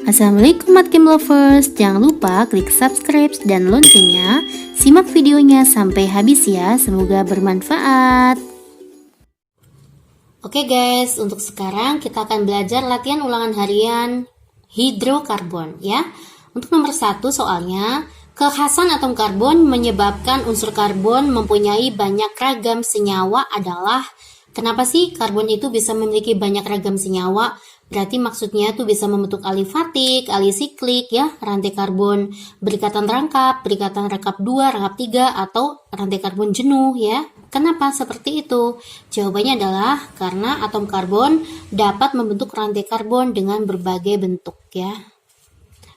Assalamualaikum Matkim Lovers, jangan lupa klik subscribe dan loncengnya. Simak videonya sampai habis ya, semoga bermanfaat. Oke guys, untuk sekarang kita akan belajar latihan ulangan harian hidrokarbon ya. Untuk nomor 1 soalnya, kekhasan atom karbon menyebabkan unsur karbon mempunyai banyak ragam senyawa adalah, kenapa sih karbon itu bisa memiliki banyak ragam senyawa? Berarti maksudnya tuh bisa membentuk alifatik, alisiklik ya, rantai karbon berikatan rangkap 2, rangkap 3 atau rantai karbon jenuh ya. Kenapa seperti itu? Jawabannya adalah karena atom karbon dapat membentuk rantai karbon dengan berbagai bentuk ya.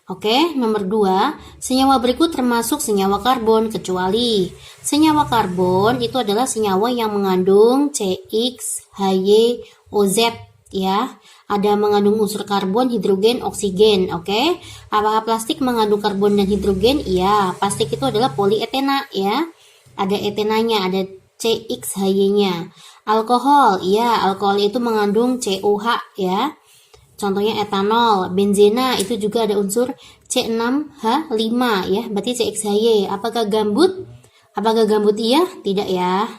Oke, nomor 2, senyawa berikut termasuk senyawa karbon kecuali senyawa karbon itu adalah senyawa yang mengandung CX, HY, OZ ya. Ada mengandung unsur karbon, hidrogen, oksigen, oke. Apakah plastik mengandung karbon dan hidrogen? Iya, plastik itu adalah polietena ya. Ada etenanya, ada CXHY-nya. Alkohol, iya, alkohol itu mengandung COH ya. Contohnya etanol, benzena itu juga ada unsur C6H5 ya, berarti CXHY. Apakah gambut? Apakah gambut iya? Tidak ya.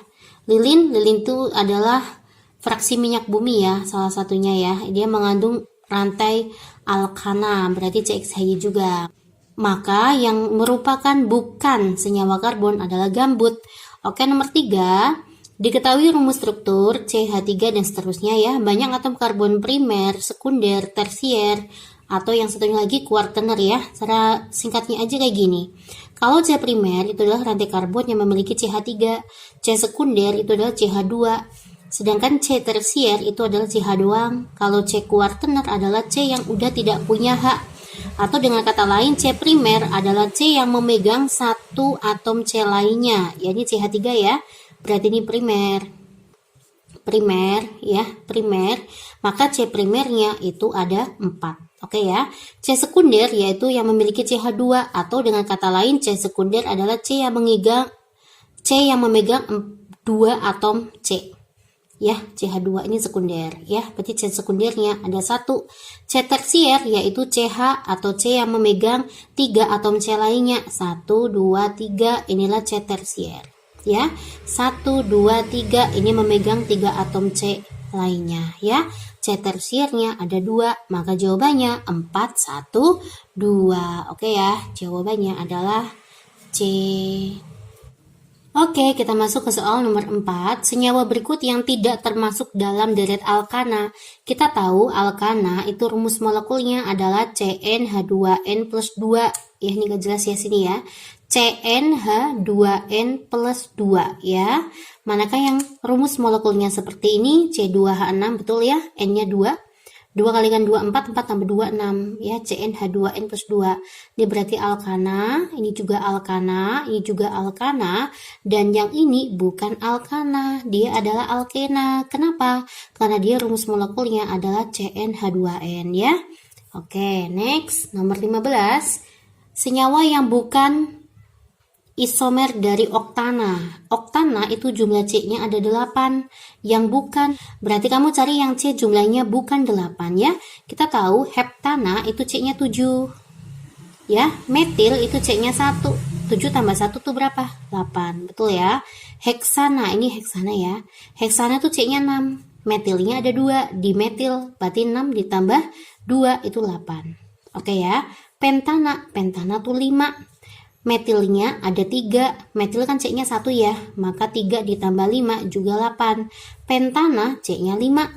Lilin itu adalah fraksi minyak bumi ya, salah satunya ya. Dia mengandung rantai alkana, berarti CXHY juga. Maka yang merupakan bukan senyawa karbon adalah gambut. Oke, nomor 3, diketahui rumus struktur CH3 dan seterusnya ya. Banyak atom karbon primer, sekunder, tersier, atau yang satunya lagi kuartener ya. Secara singkatnya aja kayak gini. Kalau C primer itu adalah rantai karbon yang memiliki CH3, C sekunder itu adalah CH2. Sedangkan C tersier itu adalah CH doang. Kalau C kuartener adalah C yang udah tidak punya H. Atau dengan kata lain, C primer adalah C yang memegang satu atom C lainnya. Jadi CH3 ya. Berarti ini primer. Primer ya, primer. Maka C primernya itu ada 4. Oke ya. C sekunder yaitu yang memiliki CH2 atau dengan kata lain C sekunder adalah C yang memegang 2 atom C. Ya, CH2 ini sekunder ya, berarti C sekundernya ada 1. C tersier yaitu CH atau C yang memegang 3 atom C lainnya. 1, 2, 3 inilah C tersier ya. 1, 2, 3 ini memegang 3 atom C lainnya ya. C tersiernya ada 2, maka jawabannya 4, 1, 2. Oke ya, jawabannya adalah C. Oke, kita masuk ke soal nomor 4. Senyawa berikut yang tidak termasuk dalam deret alkana. Kita tahu alkana itu rumus molekulnya adalah CnH2n plus 2. Ya, ini gak jelas ya sini ya. CnH2n plus 2 ya. Manakah yang rumus molekulnya seperti ini? C2H6, betul ya? N-nya 2. 2 kalikan 2, 4, 4 tambah 2, 6 ya, CnH2n plus 2. Ini berarti alkana, ini juga alkana, ini juga alkana, dan yang ini bukan alkana, dia adalah alkena. Kenapa? Karena dia rumus molekulnya adalah CnH2n ya. Oke, next, nomor 15. Senyawa yang bukan isomer dari oktana. Oktana itu jumlah C-nya ada 8. Yang bukan, berarti kamu cari yang C jumlahnya bukan 8 ya. Kita tahu heptana itu C-nya 7. Ya, metil itu C-nya 1. 7 tambah 1 tuh berapa? 8. Betul ya. Heksana, ini heksana ya. Heksana tuh C-nya 6. Metilnya ada 2. Dimetil, berarti 6 ditambah 2 itu 8. Oke ya. Pentana tuh 5. Metilnya ada 3, metil kan C-nya 1 ya, maka 3 ditambah 5 juga 8. Pentana C-nya 5,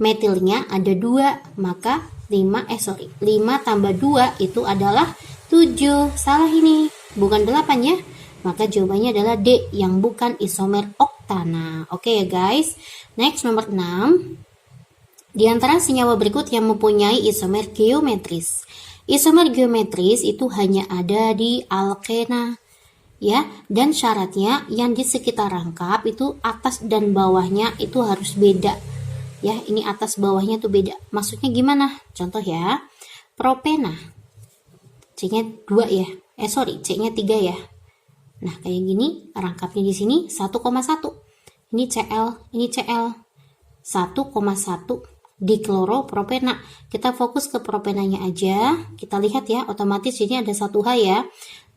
metilnya ada 2, maka 5 tambah 2 itu adalah 7. Salah ini, bukan 8 ya. Maka jawabannya adalah D, yang bukan isomer oktana. Oke ya guys. Next, nomor 6. Di antara senyawa berikut yang mempunyai isomer geometris. Isomer geometris itu hanya ada di alkena ya, dan syaratnya yang di sekitar rangkap itu atas dan bawahnya itu harus beda ya. Ini atas bawahnya tuh beda. Maksudnya gimana? Contoh ya, propena C-nya 2 ya. C-nya 3 ya. Nah, kayak gini rangkapnya di sini 1,1. Ini Cl, ini Cl. 1,1 dikloropropena. Kita fokus ke propenanya aja. Kita lihat ya, otomatis ini ada 1H ya.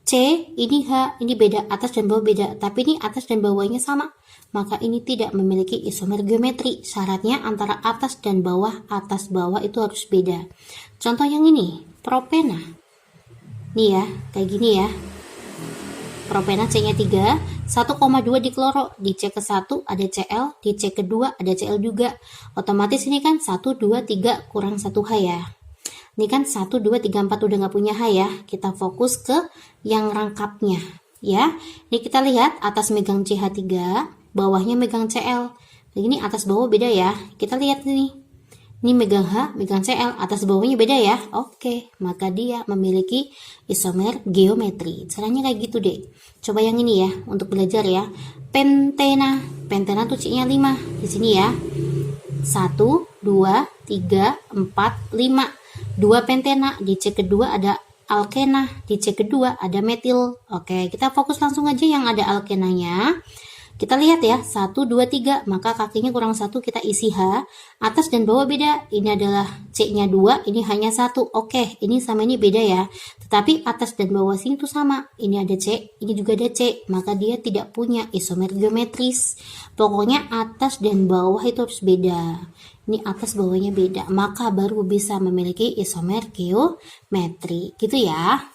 C, ini H, ini beda, atas dan bawah beda, tapi ini atas dan bawahnya sama. Maka ini tidak memiliki isomer geometri. Syaratnya antara atas dan bawah, atas bawah itu harus beda. Contoh yang ini, propena. Nih ya, kayak gini ya. Propena C-nya 3, 1,2 dikloro, di C ke-1 ada Cl, di C kedua ada Cl juga. Otomatis ini kan 1, 2, 3 kurang 1H ya. Ini kan 1, 2, 3, 4 udah nggak punya H ya. Kita fokus ke yang rangkapnya ya. Ini kita lihat atas megang CH3, bawahnya megang Cl. Ini atas bawah beda ya. Kita lihat nih. Ini megang H, megang Cl, atas bawahnya beda ya. Oke, maka dia memiliki isomer geometri. Caranya kayak gitu deh. Coba yang ini ya, untuk belajar ya. Pentena. Pentena tuh C-nya 5. Di sini ya. 1, 2, 3, 4, 5. 2 pentena, di C kedua ada alkena, di C kedua ada metil. Oke, kita fokus langsung aja yang ada alkenanya. Kita lihat ya, 1, 2, 3, maka kakinya kurang 1 kita isi H, atas dan bawah beda. Ini adalah C-nya 2, ini hanya 1. Oke, ini sama ini beda ya. Tetapi atas dan bawah sini tuh sama. Ini ada C, ini juga ada C, maka dia tidak punya isomer geometris. Pokoknya atas dan bawah itu harus beda. Ini atas bawahnya beda, maka baru bisa memiliki isomer geometri. Gitu ya.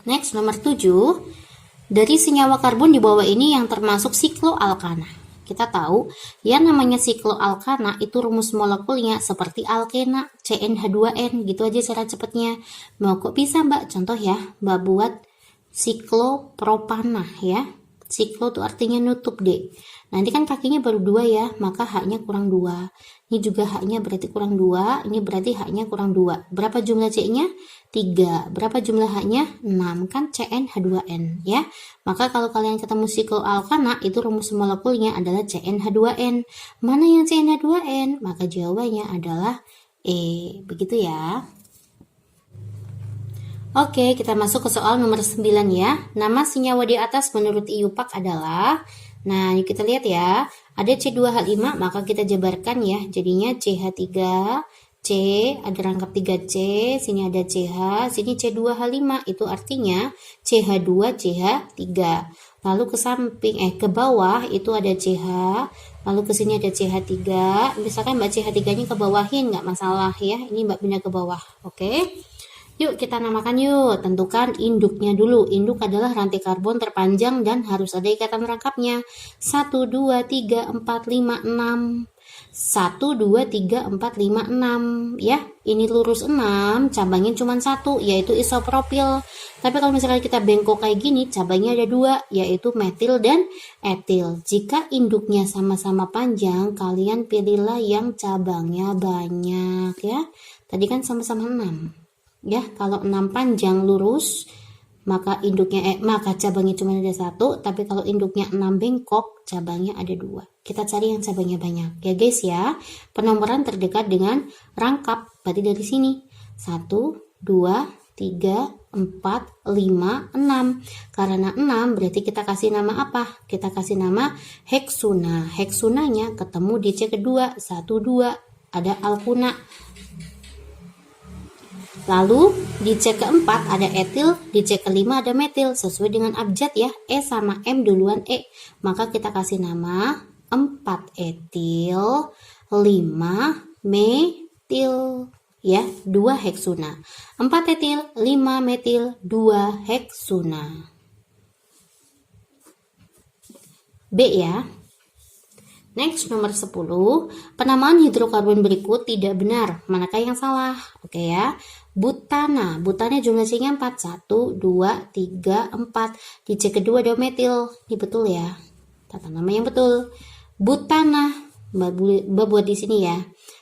Next, nomor 7. Dari senyawa karbon di bawah ini yang termasuk sikloalkana. Kita tahu, yang namanya sikloalkana itu rumus molekulnya seperti alkena, CnH2n, gitu aja cara cepatnya. Mau kok bisa Mbak? Contoh ya, Mbak buat siklopropana ya. Siklo itu artinya nutup deh. Nanti kan kakinya baru 2 ya, maka H-nya kurang 2. Ini juga H-nya berarti kurang 2, ini berarti H-nya kurang 2. Berapa jumlah C-nya? 3. Berapa jumlah H-nya? 6. Kan CnH2n ya. Maka kalau kalian ketemu sikloalkana, itu rumus molekulnya adalah CnH2n. Mana yang CnH2n? Maka jawabannya adalah E. Begitu ya. Oke, kita masuk ke soal nomor 9 ya. Nama senyawa di atas menurut IUPAC adalah, nah yuk kita lihat ya, ada C2H5, maka kita jabarkan ya, jadinya CH3, C, ada rangkap 3C, sini ada CH, sini C2H5, itu artinya CH2, CH3. Lalu ke samping, ke bawah itu ada CH, lalu ke sini ada CH3, misalkan Mbak CH3-nya ke bawahin, nggak masalah ya, ini Mbak pindah ke bawah, oke? Yuk kita namakan yuk, tentukan induknya dulu. Induk adalah rantai karbon terpanjang dan harus ada ikatan rangkapnya. 1, 2, 3, 4, 5, 6. 1, 2, 3, 4, 5, 6. Ya, ini lurus 6, cabangnya cuma 1, yaitu isopropil. Tapi kalau misalnya kita bengkok kayak gini, cabangnya ada 2, yaitu metil dan etil. Jika induknya sama-sama panjang, kalian pilihlah yang cabangnya banyak ya. Tadi kan sama-sama 6. Ya, kalau 6 panjang lurus, maka induknya maka cabangnya cuma ada 1, tapi kalau induknya 6 bengkok, cabangnya ada 2. Kita cari yang cabangnya banyak. Ya guys ya. Penomoran terdekat dengan rangkap. Berarti dari sini. 1, 2, 3, 4, 5, 6. Karena 6 berarti kita kasih nama apa? Kita kasih nama heksuna. Heksunanya ketemu di C kedua. 1, 2. Ada alkuna. Lalu di C keempat ada etil, di C kelima ada metil. Sesuai dengan abjad ya, E sama M duluan E. Maka kita kasih nama 4 etil, 5 metil. Ya, 2 heksuna. 4 etil, 5 metil, 2 heksuna. B ya. Next, nomor 10. Penamaan hidrokarbon berikut tidak benar. Manakah yang salah? Oke ya. Butana. Butana jumlah C-nya 4. 1, 2, 3, 4. Di C kedua ada metil. Ini betul ya. Tata nama yang betul. Butana. Mbak buat di sini ya.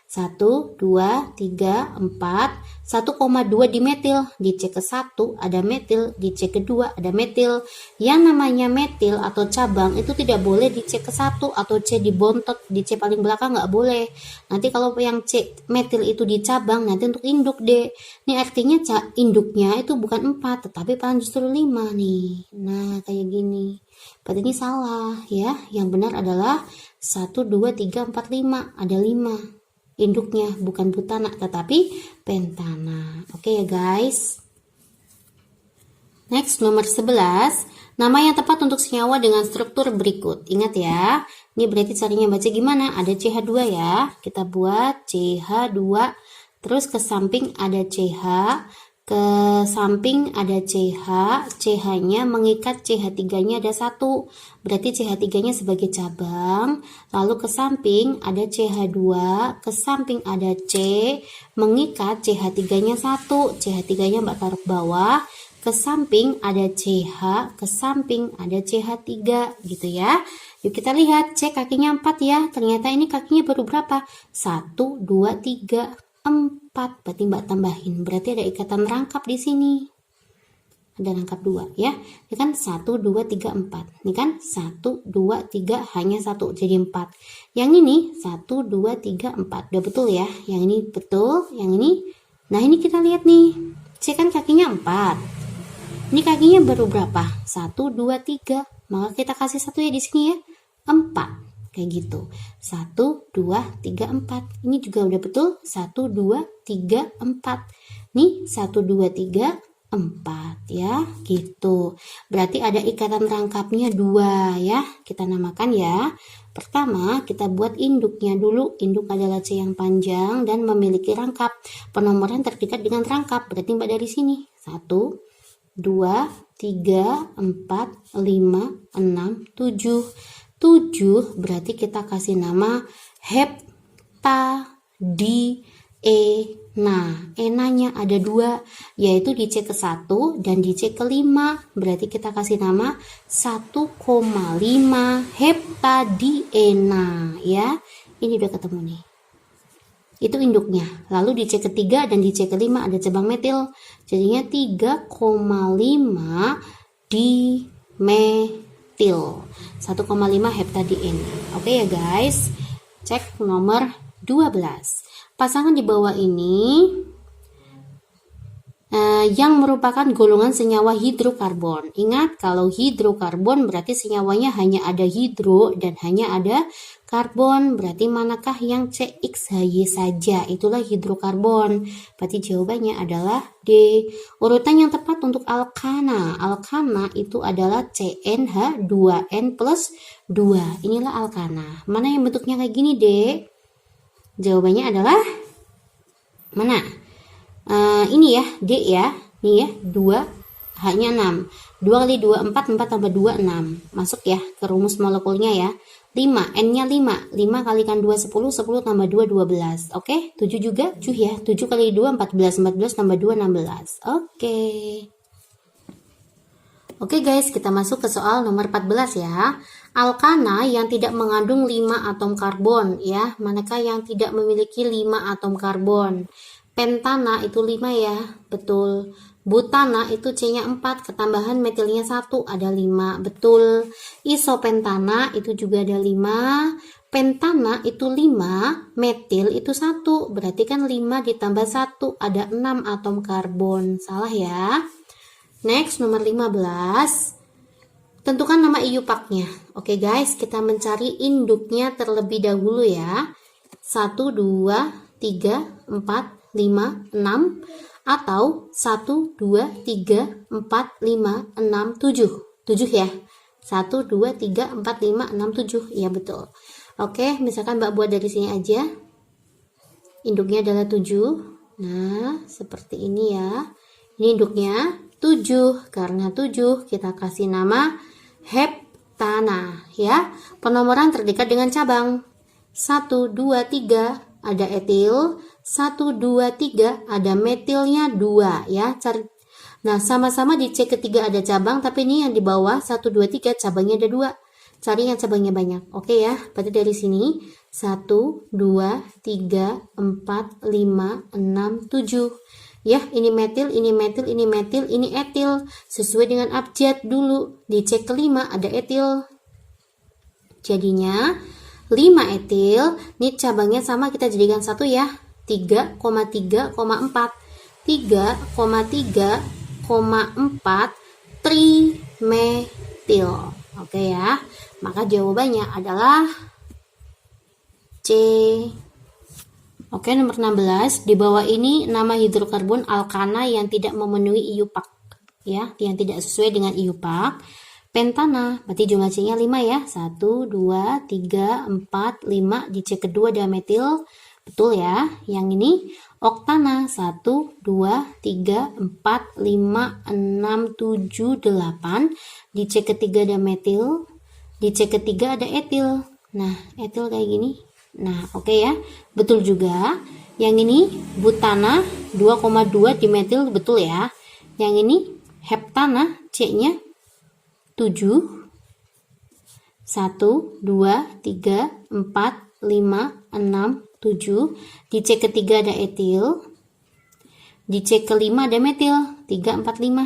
1, 2, 3, 4. 1,2 dimetil. Di C ke-1 ada metil, di C kedua ada metil. Yang namanya metil atau cabang itu tidak boleh di C ke-1 atau C dibontot, di C paling belakang nggak boleh. Nanti kalau yang C metil itu di cabang, nanti untuk induk deh. Ini artinya induknya itu bukan 4, tetapi paling justru 5 nih. Nah, kayak gini. Berarti ini salah ya. Yang benar adalah 1, 2, 3, 4, 5. Ada 5. induknya, bukan butana tetapi pentana. Oke ya guys. Next, nomor 11. Nama yang tepat untuk senyawa dengan struktur berikut. Ingat ya, ini berarti caranya baca gimana? Ada CH2 ya. Kita buat CH2, terus ke samping ada CH, ke samping ada CH, CH-nya mengikat CH3-nya ada 1. Berarti CH3-nya sebagai cabang. Lalu ke samping ada CH2, ke samping ada C, mengikat CH3-nya 1. CH3-nya Mbak taruh bawah. Ke samping ada CH, ke samping ada CH3 gitu ya. Yuk kita lihat, C kakinya 4 ya. Ternyata ini kakinya baru berapa? 1, 2, 3, 4. Berarti Mbak tambahin. Berarti ada ikatan rangkap di sini. Ada rangkap 2 ya. Ini kan 1, 2, 3, 4. Ini kan 1, 2, 3 hanya 1 jadi 4. Yang ini 1, 2, 3, 4. Udah betul ya. Yang ini betul, yang ini. Nah, ini kita lihat nih. C kan kakinya 4. Ini kakinya baru berapa? 1, 2, 3. Maka kita kasih 1 ya di sini ya. 4. Kayak gitu. 1, 2, 3, 4. Ini juga udah betul. 1, 2, 3, 4. Nih 1, 2, 3, 4 ya. Gitu. Berarti ada ikatan rangkapnya 2 ya. Kita namakan ya. Pertama kita buat induknya dulu. Induk adalah C yang panjang dan memiliki rangkap. Penomoran terdekat dengan rangkap. Berarti Mbak dari sini. 1, 2, 3, 4, 5, 6, 7. 7 berarti kita kasih nama heptadiena. Enanya ada 2, yaitu di C ke-1 dan di C ke-5. Berarti kita kasih nama 1,5 heptadiena ya. Ini udah ketemu nih. Itu induknya. Lalu di C ke-3 dan di C ke-5 ada cabang metil. Jadinya 3,5 dimetil. 1,5 heptadiena. Oke ya guys. Cek nomor 12. Pasangan di bawah ini yang merupakan golongan senyawa hidrokarbon. Ingat, kalau hidrokarbon berarti senyawanya hanya ada hidro dan hanya ada karbon. Berarti manakah yang CXHY saja? Itulah hidrokarbon. Berarti jawabannya adalah D. Urutan yang tepat untuk alkana. Alkana itu adalah CnH2n plus 2. Inilah alkana. Mana yang bentuknya kayak gini, D? Jawabannya adalah mana? Ini ya, D ya. Ini ya, 2 hanya 6. 2 kali 2 4, 4 tambah 2 6. Masuk ya ke rumus molekulnya ya. 5, N-nya 5. 5 kalikan 2 10, 10 tambah 2 12. Oke, 7 juga 7 ya. 7 kali 2 14, 14 tambah 2 16. Oke. Oke guys, kita masuk ke soal nomor 14 ya. Alkana yang tidak mengandung 5 atom karbon ya. Manakah yang tidak memiliki 5 atom karbon? Pentana itu 5 ya, betul. Butana itu C-nya 4, ketambahan metilnya 1, ada 5, betul. Isopentana itu juga ada 5. Pentana itu 5, metil itu 1, berarti kan 5 ditambah 1, ada 6 atom karbon. Salah ya. Next, nomor 15. Tentukan nama IUPAC-nya. Oke guys, kita mencari induknya terlebih dahulu ya. 1, 2, 3, 4, 5, 6 atau 1, 2, 3, 4, 5, 6, 7 7 ya. 1, 2, 3, 4, 5, 6, 7 ya betul. Oke, misalkan Mbak buat dari sini aja. Induknya adalah 7. Nah, seperti ini ya. Ini induknya 7. Karena 7 kita kasih nama heptana ya. Penomoran terdekat dengan cabang. 1, 2, 3 ada etil. 1, 2, 3 ada metilnya 2 ya. Nah, sama-sama di C ketiga ada cabang, tapi ini yang di bawah 1, 2, 3 cabangnya ada 2. Cari yang cabangnya banyak. Oke ya. Berarti dari sini 1, 2, 3, 4, 5, 6, 7. Ya, ini metil, ini metil, ini metil, ini etil. Sesuai dengan abjad dulu. Di C kelima ada etil. Jadinya 5 etil. Ini cabangnya sama, kita jadikan 1 ya. 3,3,4 3,3,4 trimetil. Oke ya. Maka jawabannya adalah C. Oke, nomor 16. Di bawah ini nama hidrokarbon alkana yang tidak memenuhi IUPAC. Ya, yang tidak sesuai dengan IUPAC. Pentana, berarti jumlah C-nya 5 ya. 1, 2, 3, 4, 5. Di C kedua diametil. Betul ya. Yang ini oktana. 1, 2, 3, 4, 5, 6, 7, 8. Di C ketiga diametil. Di C ketiga ada etil. Nah, etil kayak gini. Nah, oke ya. Betul juga. Yang ini butana 2,2 dimetil, betul ya. Yang ini heptana, C-nya 7. 1, 2, 3, 4, 5, 6, 7. Di C ketiga ada etil. Di C kelima ada metil. 3, 4, 5.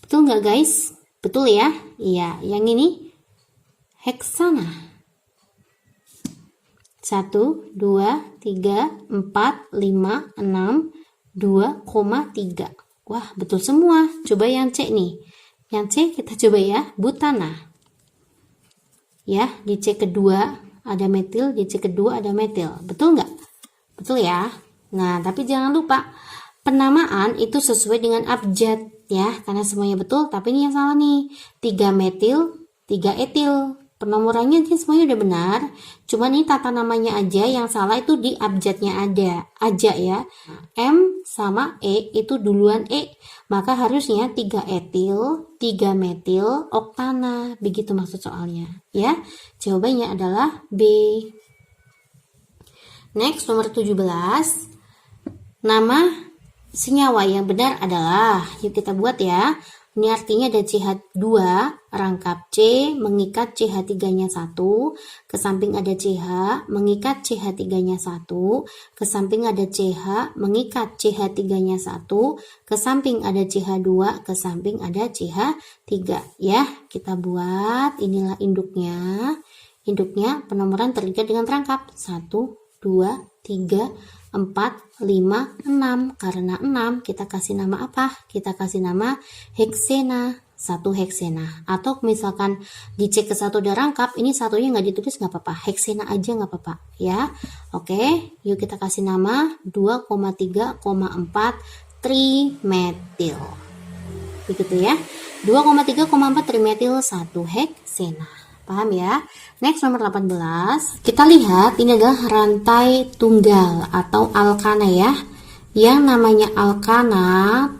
Betul nggak guys? Betul ya? Iya. Yang ini heksana. 1, 2, 3, 4, 5, 6, 2,3. Wah, betul semua. Coba yang C nih. Yang C kita coba ya, butana. Ya, di C kedua ada metil, di C kedua ada metil. Betul nggak? Betul ya. Nah, tapi jangan lupa penamaan itu sesuai dengan abjad ya, karena semuanya betul, tapi ini yang salah nih. 3 metil, 3 etil. Penomorannya sih semuanya udah benar, cuman ini tata namanya aja yang salah, itu di abjadnya ada aja ya. M sama E itu duluan E, maka harusnya 3 etil, 3 metil, oktana, begitu maksud soalnya ya. Jawabannya adalah B. Next, nomor 17. Nama senyawa yang benar adalah, yuk kita buat ya. Ini artinya ada CH2, rangkap C, mengikat CH3-nya 1, ke samping ada CH, mengikat CH3-nya 1, ke samping ada CH, mengikat CH3-nya 1, ke samping ada CH2, ke samping ada CH3. Ya, kita buat, inilah induknya. Induknya penomoran terikat dengan rangkap 1, 2, 3, 4, 5, 6. Karena 6 kita kasih nama apa? Kita kasih nama heksena, 1 heksena. Atau misalkan dicek ke 1 udah rangkap, ini satunya nggak ditulis nggak apa-apa, heksena aja nggak apa-apa ya. Oke, yuk kita kasih nama 2,3,4 trimetil. Begitu ya. 2,3,4 trimetil 1 heksena. Paham ya? Next, nomor 18. Kita lihat ini adalah rantai tunggal atau alkana ya. Yang namanya alkana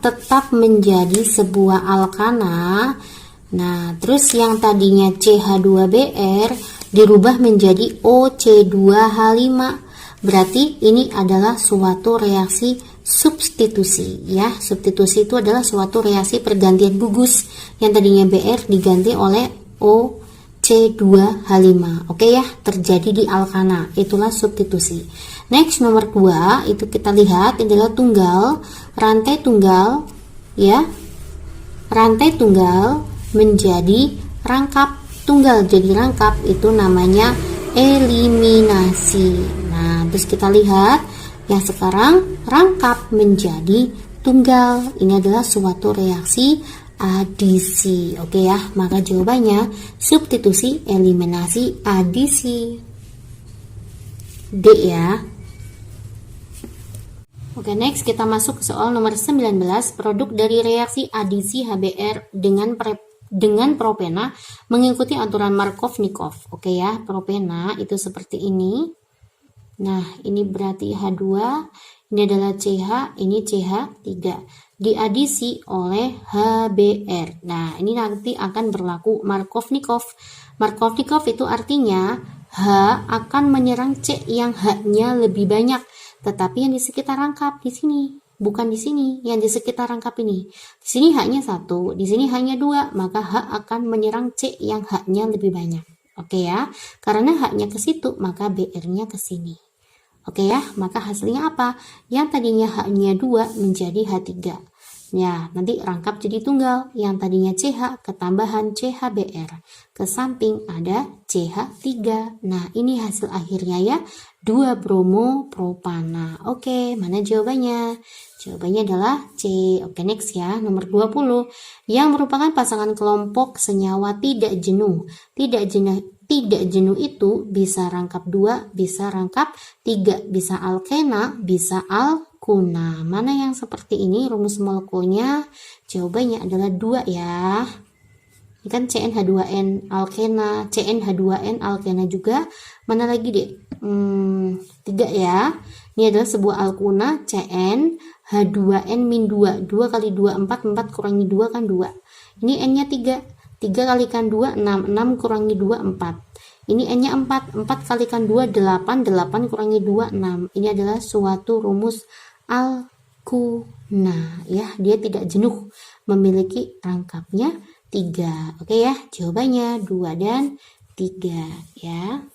tetap menjadi sebuah alkana. Nah, terus yang tadinya CH2Br dirubah menjadi OC2H5. Berarti ini adalah suatu reaksi substitusi ya. Substitusi itu adalah suatu reaksi pergantian gugus. Yang tadinya Br diganti oleh C2H5. Oke ya, terjadi di alkana. Itulah substitusi. Next, nomor 2 itu kita lihat adalah tunggal, rantai tunggal ya. Rantai tunggal menjadi rangkap. Tunggal jadi rangkap itu namanya eliminasi. Nah, terus kita lihat yang sekarang rangkap menjadi tunggal. Ini adalah suatu reaksi adisi. Oke ya, maka jawabannya substitusi, eliminasi, adisi. D ya. Oke, next kita masuk ke soal nomor 19. Produk dari reaksi adisi HBr dengan propena mengikuti aturan Markovnikov. Oke ya, propena itu seperti ini. Nah, ini berarti H2, ini adalah CH, ini CH3. Diadisi oleh HBr. Nah, ini nanti akan berlaku Markovnikov. Markovnikov itu artinya H akan menyerang C yang H-nya lebih banyak, tetapi yang di sekitar rangkap di sini, bukan di sini, yang di sekitar rangkap ini. Di sini H-nya 1, di sini H-nya 2, maka H akan menyerang C yang H-nya lebih banyak. Oke ya, karena H-nya ke situ, maka BR-nya ke sini. Oke ya, maka hasilnya apa? Yang tadinya H-nya 2 menjadi H3. Ya, nanti rangkap jadi tunggal. Yang tadinya CH ketambahan CHBr. Ke samping ada CH3. Nah, ini hasil akhirnya ya. 2 bromo propana. Oke, mana jawabannya? Jawabannya adalah C. Oke, next ya. Nomor 20. Yang merupakan pasangan kelompok senyawa tidak jenuh. tidak jenuh itu bisa rangkap 2, bisa rangkap 3, bisa alkena, bisa alkuna. Mana yang seperti ini rumus molekulnya? Jawabannya adalah 2 ya. Ini kan CnH2n alkena, CnH2n alkena juga. Mana lagi dek? 3 ya. Ini adalah sebuah alkuna CnH2n-2. 2 kali 2 4, 4 kurangi 2 kan 2. Ini n-nya 3. 3 kalikan 2 6, 6 kurangi 2 4. Ini n-nya 4, 4 kalikan 2 8, 8 kurangi 2 6. Ini adalah suatu rumus alkuna ya. Dia tidak jenuh, memiliki rangkapnya 3. Oke ya, jawabannya 2 dan 3 ya.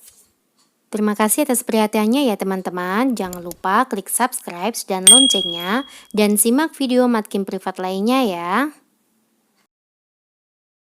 Terima kasih atas perhatiannya ya teman-teman. Jangan lupa klik subscribe dan loncengnya dan simak video Matkin Privat lainnya ya.